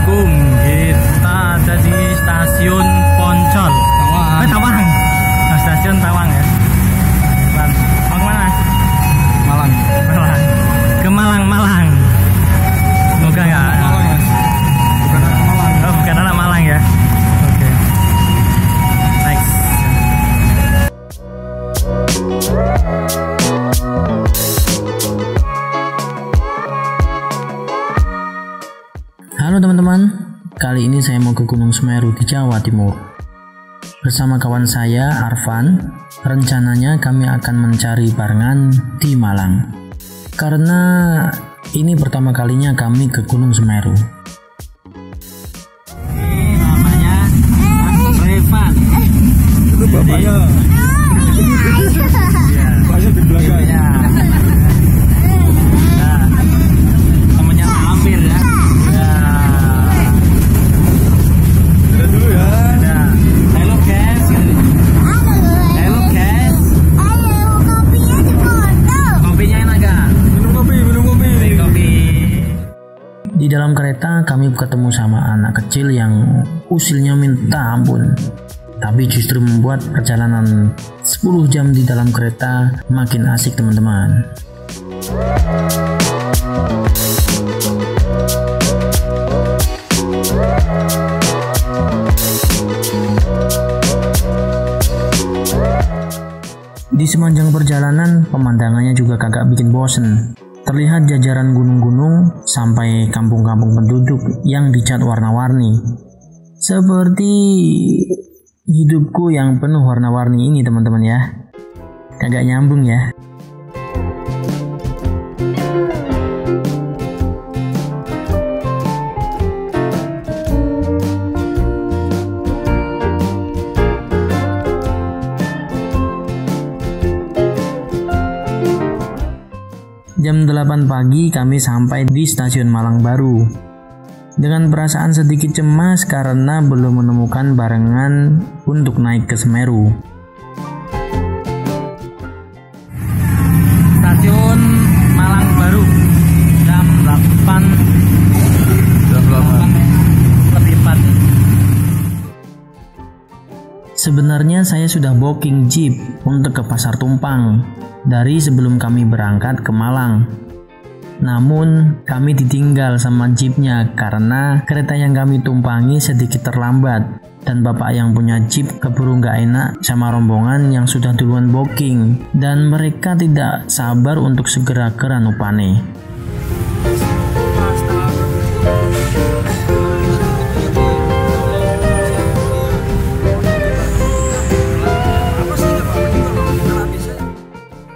Assalamualaikum. Kita ada di stasiun Poncol. Tawang. Nah, stasiun Tawang ya. Mau kemana? Malang. Ke Malang. Semoga ya. Bukan anak Malang ya. Oke. Next. Halo teman-teman, kali ini saya mau ke Gunung Semeru di Jawa Timur. Bersama kawan saya, Arfan, rencananya kami akan mencari barengan di Malang. Karena ini pertama kalinya kami ke Gunung Semeru. Ini namanya Revan. Itu bapaknya. Bapaknya di belakang. Ya. Nah, temennya hampir ya. Dulu ya. Halo guys. Halo guys. Kopinya di foto. Kopinya enak gak? Minum kopi. Di dalam kereta kami ketemu sama anak kecil yang usilnya minta ampun. Tapi justru membuat perjalanan 10 jam di dalam kereta makin asik teman-teman. Di sepanjang perjalanan, pemandangannya juga kagak bikin bosen. Terlihat jajaran gunung-gunung sampai kampung-kampung penduduk yang dicat warna-warni. Seperti hidupku yang penuh warna-warni ini teman-teman ya. Kagak nyambung ya. Jam 8 pagi kami sampai di stasiun Malang Baru. Dengan perasaan sedikit cemas karena belum menemukan barengan untuk naik ke Semeru. Stasiun Malang Baru jam 8 lebih 4. Sebenarnya saya sudah booking jeep untuk ke Pasar Tumpang dari sebelum kami berangkat ke Malang. Namun kami ditinggal sama jeepnya karena kereta yang kami tumpangi sedikit terlambat dan bapak yang punya jeep keburu nggak enak sama rombongan yang sudah duluan booking dan mereka tidak sabar untuk segera ke Ranupane.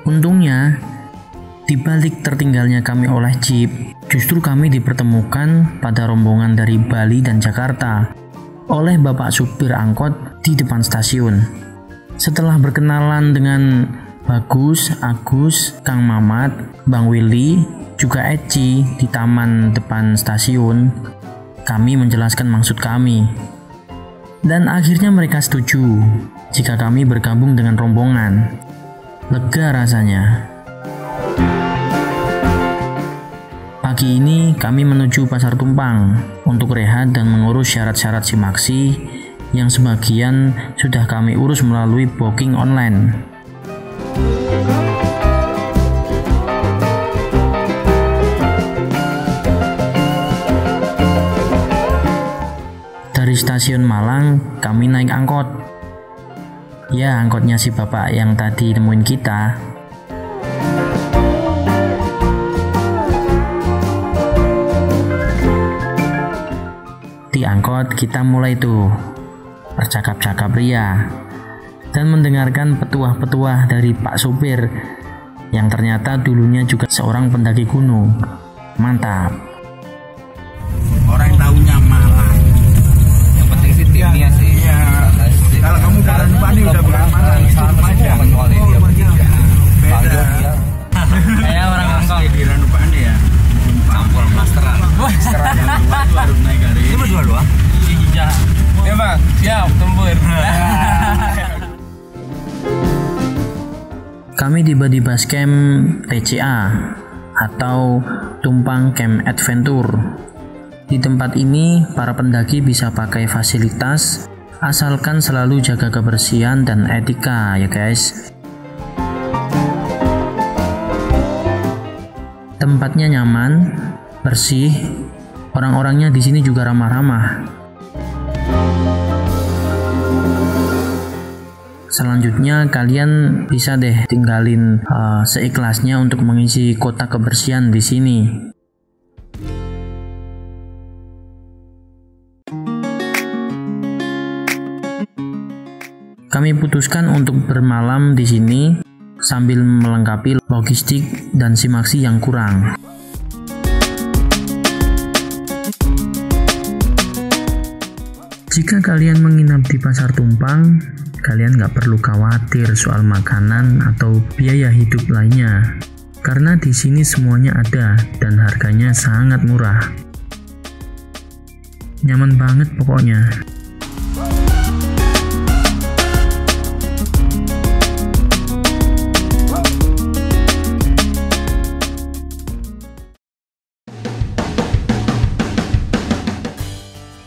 Untungnya, di balik tertinggalnya kami oleh jeep, justru kami dipertemukan pada rombongan dari Bali dan Jakarta oleh bapak supir angkot di depan stasiun. Setelah berkenalan dengan Bagus, Agus, Kang Mamat, Bang Willy, juga Eci di taman depan stasiun, kami menjelaskan maksud kami. Dan akhirnya mereka setuju jika kami bergabung dengan rombongan. Lega rasanya. Pagi ini kami menuju Pasar Tumpang untuk rehat dan mengurus syarat-syarat simaksi yang sebagian sudah kami urus melalui booking online. Dari stasiun Malang kami naik angkot. Ya, angkotnya si bapak yang tadi nemuin kita. Di angkot kita mulai tuh bercakap-cakap ria dan mendengarkan petuah-petuah dari Pak Supir yang ternyata dulunya juga seorang pendaki gunung. Mantap. Orang tahunya Malang. Yang penting sih timnya sih. Iya. Kalau kamu udah Ranupane udah bukan Malang, sama aja. Kecuali dia Beda. Kayak orang Hongkong. Di Ranupane ya. campur blasteran. Baru naik hari ini. Ini berdua doang. Iya. Ya bang, siap tempur. Kami tiba di base camp TCA atau Tumpang Camp Adventure. Di tempat ini, para pendaki bisa pakai fasilitas, asalkan selalu jaga kebersihan dan etika ya guys. Tempatnya nyaman, bersih, orang-orangnya di sini juga ramah-ramah. Selanjutnya kalian bisa deh tinggalin seikhlasnya untuk mengisi kotak kebersihan di sini. Kami putuskan untuk bermalam di sini sambil melengkapi logistik dan simaksi yang kurang. Jika kalian menginap di Pasar Tumpang, kalian nggak perlu khawatir soal makanan atau biaya hidup lainnya, karena di sini semuanya ada dan harganya sangat murah. Nyaman banget pokoknya.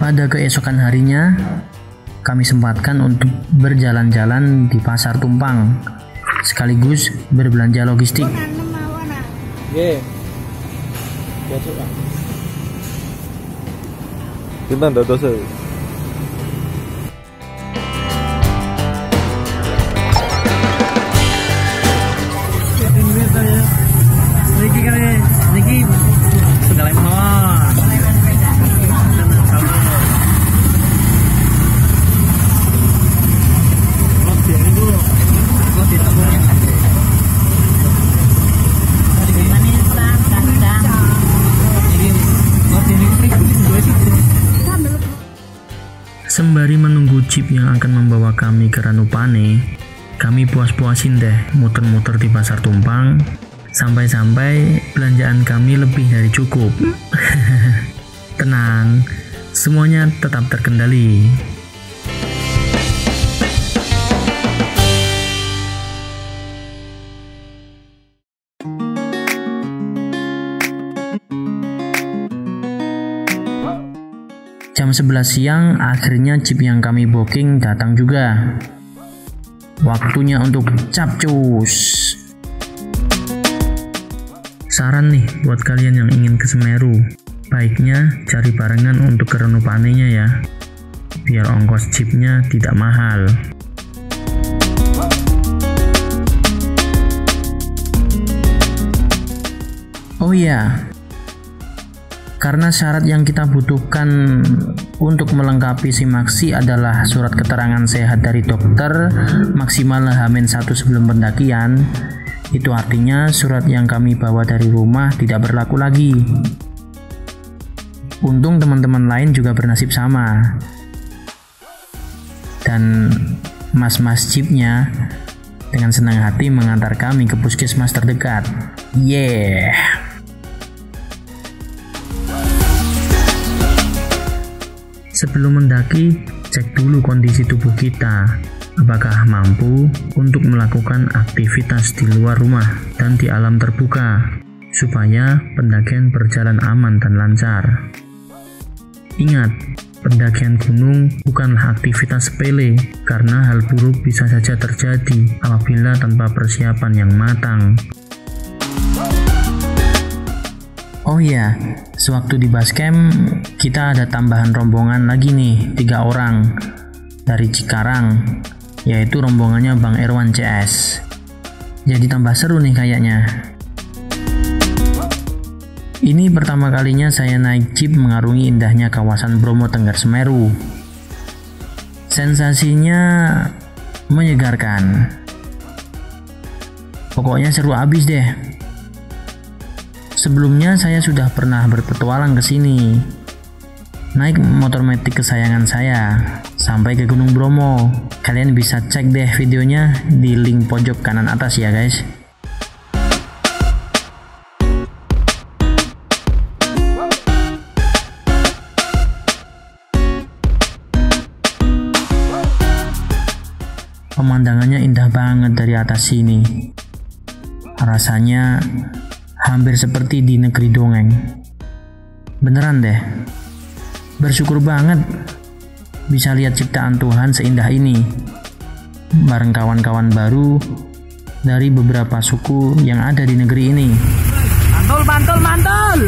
Pada keesokan harinya, kami sempatkan untuk berjalan-jalan di Pasar Tumpang, sekaligus berbelanja logistik. Kita ndak dosa. Niki segala mawon. Sembari menunggu jeep yang akan membawa kami ke Ranupane, kami puas-puasin deh muter-muter di Pasar Tumpang, sampai-sampai belanjaan kami lebih dari cukup. Tenang, semuanya tetap terkendali. Jam 11 siang, akhirnya jeep yang kami booking datang juga. Waktunya untuk capcus. Saran nih buat kalian yang ingin ke Semeru, baiknya cari barengan untuk ke Ranupane-nya ya, biar ongkos jeepnya tidak mahal. Oh iya, karena syarat yang kita butuhkan untuk melengkapi simaksi adalah surat keterangan sehat dari dokter maksimal H-1 sebelum pendakian. Itu artinya surat yang kami bawa dari rumah tidak berlaku lagi. Untung teman-teman lain juga bernasib sama. Dan mas-mas jeepnya dengan senang hati mengantar kami ke puskesmas terdekat. Yeah! Sebelum mendaki, cek dulu kondisi tubuh kita, apakah mampu untuk melakukan aktivitas di luar rumah dan di alam terbuka, supaya pendakian berjalan aman dan lancar. Ingat, pendakian gunung bukanlah aktivitas sepele, karena hal buruk bisa saja terjadi apabila tanpa persiapan yang matang. Oh iya, sewaktu di basecamp kita ada tambahan rombongan lagi nih, 3 orang dari Cikarang, yaitu rombongannya Bang Erwan CS. Jadi tambah seru nih kayaknya. Ini pertama kalinya saya naik jeep mengarungi indahnya kawasan Bromo Tengger Semeru. Sensasinya menyegarkan. Pokoknya seru abis deh. Sebelumnya saya sudah pernah berpetualang ke sini. Naik motor metik kesayangan saya sampai ke Gunung Bromo. Kalian bisa cek deh videonya di link pojok kanan atas ya guys. Pemandangannya indah banget dari atas sini. Rasanya hampir seperti di negeri dongeng. Beneran deh. Bersyukur banget bisa lihat ciptaan Tuhan seindah ini bareng kawan-kawan baru dari beberapa suku yang ada di negeri ini. Mantul, mantul, mantul.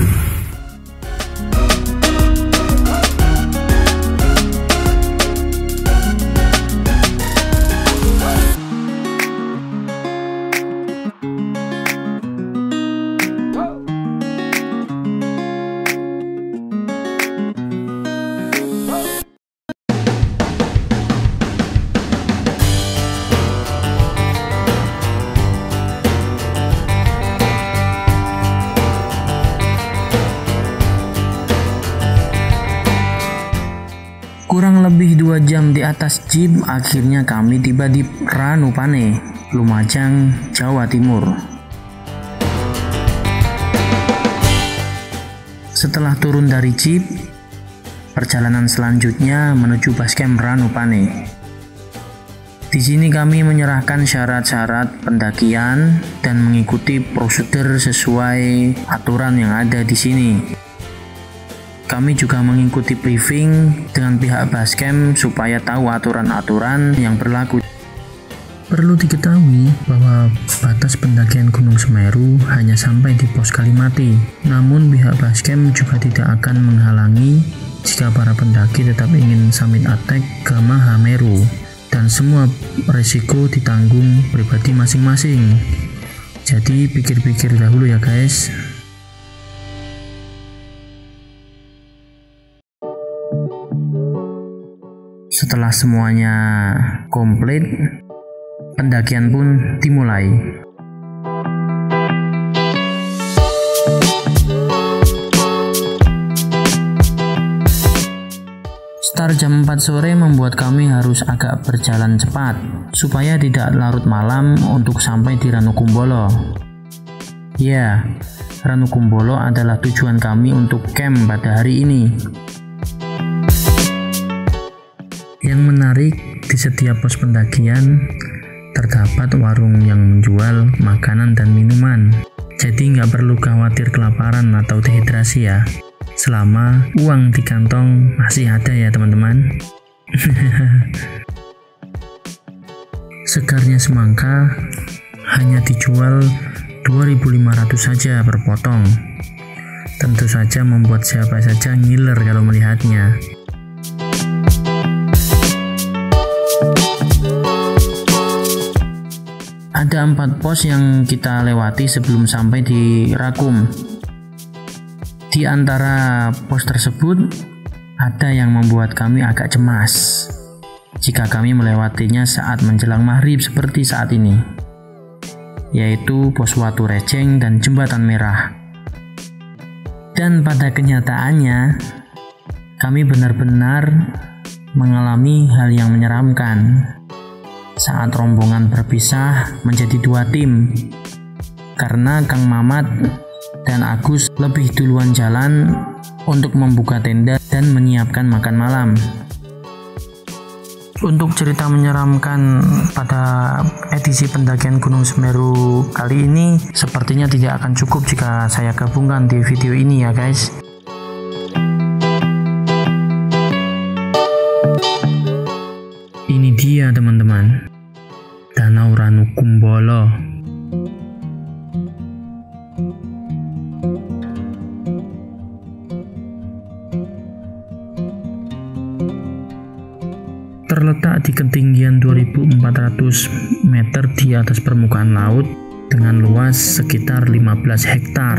Kurang lebih 2 jam di atas jeep, akhirnya kami tiba di Ranupane, Lumajang, Jawa Timur. Setelah turun dari jeep, perjalanan selanjutnya menuju basecamp Ranupane. Di sini kami menyerahkan syarat-syarat pendakian dan mengikuti prosedur sesuai aturan yang ada di sini. Kami juga mengikuti briefing dengan pihak basecamp supaya tahu aturan-aturan yang berlaku. Perlu diketahui bahwa batas pendakian Gunung Semeru hanya sampai di pos Kalimati. Namun pihak basecamp juga tidak akan menghalangi jika para pendaki tetap ingin summit attack ke Mahameru. Dan semua resiko ditanggung pribadi masing-masing. Jadi pikir-pikir dahulu ya guys. Setelah semuanya komplit, pendakian pun dimulai. Start jam 4 sore membuat kami harus agak berjalan cepat supaya tidak larut malam untuk sampai di Ranukumbolo. Ya, Ranukumbolo adalah tujuan kami untuk camp pada hari ini. Yang menarik, di setiap pos pendakian terdapat warung yang menjual makanan dan minuman. Jadi nggak perlu khawatir kelaparan atau dehidrasi ya. Selama uang di kantong masih ada ya teman-teman. Segarnya semangka hanya dijual 2.500 saja per potong. Tentu saja membuat siapa saja ngiler kalau melihatnya. Ada 4 pos yang kita lewati sebelum sampai di Rakum. Di antara pos tersebut, ada yang membuat kami agak cemas jika kami melewatinya saat menjelang maghrib seperti saat ini, yaitu pos Watu Receng dan Jembatan Merah. Dan pada kenyataannya, kami benar-benar mengalami hal yang menyeramkan saat rombongan berpisah menjadi 2 tim, karena Kang Mamat dan Agus lebih duluan jalan untuk membuka tenda dan menyiapkan makan malam. Untuk cerita menyeramkan pada edisi pendakian Gunung Semeru kali ini sepertinya tidak akan cukup jika saya gabungkan di video ini ya guys. Ini dia teman-teman, Danau Ranukumbolo. Terletak di ketinggian 2.400 meter di atas permukaan laut dengan luas sekitar 15 hektar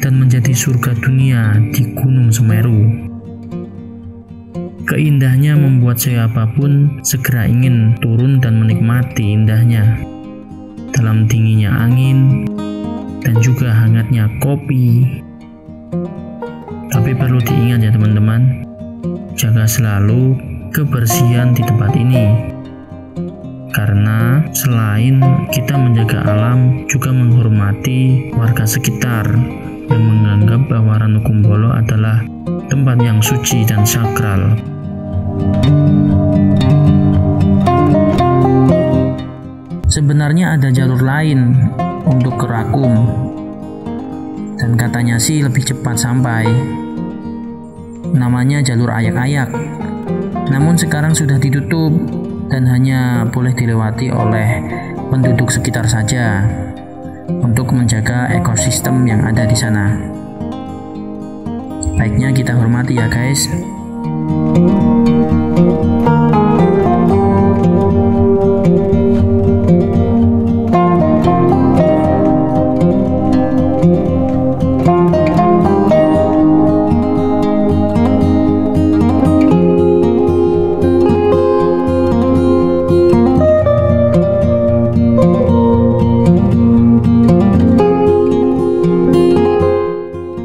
dan menjadi surga dunia di Gunung Semeru. Keindahannya membuat siapapun segera ingin turun dan menikmati indahnya dalam dinginnya angin dan juga hangatnya kopi. Tapi perlu diingat ya teman-teman, jaga selalu kebersihan di tempat ini, karena selain kita menjaga alam, juga menghormati warga sekitar yang menganggap bahwa Ranukumbolo adalah tempat yang suci dan sakral. Sebenarnya ada jalur lain untuk ke Rakum, dan katanya sih lebih cepat sampai. namanya jalur ayak-ayak. Namun sekarang sudah ditutup dan hanya boleh dilewati oleh penduduk sekitar saja untuk menjaga ekosistem yang ada di sana. Baiknya kita hormati ya guys.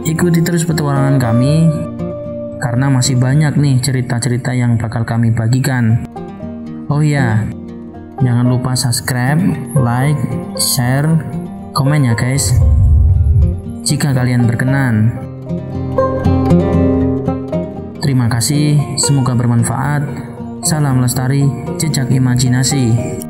Ikuti terus petualangan kami karena masih banyak nih cerita-cerita yang bakal kami bagikan. Oh ya, jangan lupa subscribe, like, share, komen ya guys, jika kalian berkenan. Terima kasih, semoga bermanfaat. Salam lestari, jejak imajinasi.